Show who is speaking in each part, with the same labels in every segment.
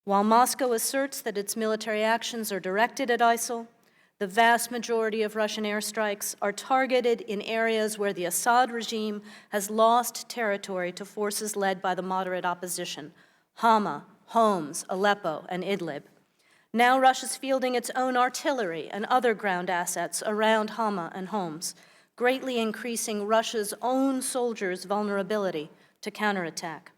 Speaker 1: While Moscow asserts that its military actions are directed at ISIL, the vast majority of Russian airstrikes are targeted in areas where the Assad regime has lost territory to forces led by the moderate opposition: Hama, Homs, Aleppo, and Idlib. Now Russia's fielding its own artillery and other ground assets around Hama and Homs, greatly increasing Russia's own soldiers' vulnerability to counterattack.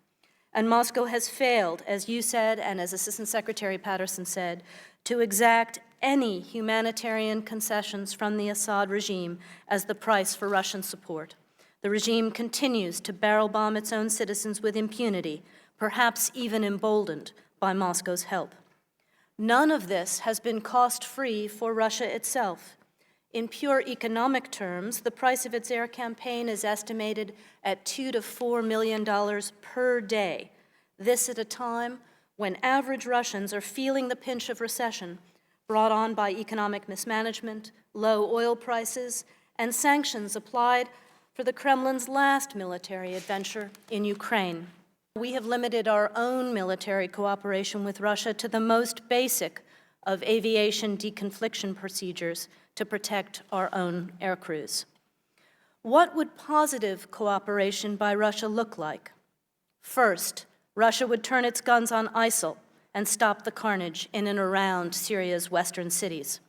Speaker 1: And Moscow has failed, as you said and as Assistant Secretary Patterson said, to exact any humanitarian concessions from the Assad regime as the price for Russian support. The regime continues to barrel bomb its own citizens with impunity, perhaps even emboldened by Moscow's help. None of this has been cost-free for Russia itself. In pure economic terms, the price of its air campaign is estimated at $2 to $4 million per day. This at a time when average Russians are feeling the pinch of recession brought on by economic mismanagement, low oil prices, and sanctions applied for the Kremlin's last military adventure in Ukraine. We have limited our own military cooperation with Russia to the most basic of aviation deconfliction procedures to protect our own air crews. What would positive cooperation by Russia look like? First, Russia would turn its guns on ISIL and stop the carnage in and around Syria's western cities.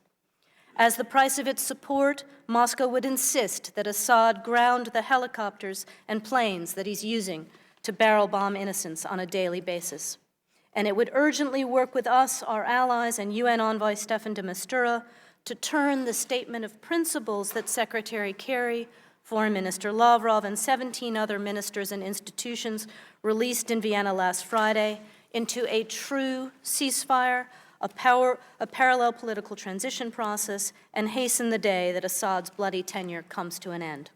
Speaker 1: As the price of its support, Moscow would insist that Assad ground the helicopters and planes that he's using to barrel bomb innocents on a daily basis. And it would urgently work with us, our allies, and UN envoy Staffan de Mistura to turn the statement of principles that Secretary Kerry, Foreign Minister Lavrov, and 17 other ministers and institutions released in Vienna last Friday into a true ceasefire, a parallel political transition process, and hasten the day that Assad's bloody tenure comes to an end.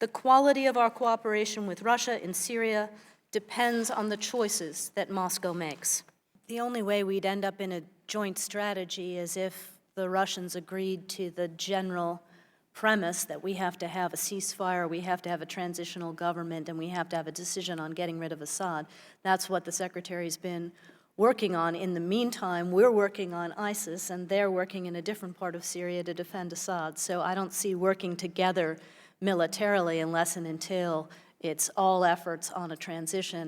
Speaker 1: The quality of our cooperation with Russia in Syria depends on the choices that Moscow makes. The only way we'd end up in a joint strategy is if the Russians agreed to the general premise that we have to have a ceasefire, we have to have a transitional government, and we have to have a decision on getting rid of Assad. That's what the Secretary's been working on. In the meantime, we're working on ISIS, and they're working in a different part of Syria to defend Assad. So I don't see working together militarily unless and until it's all efforts on a transition.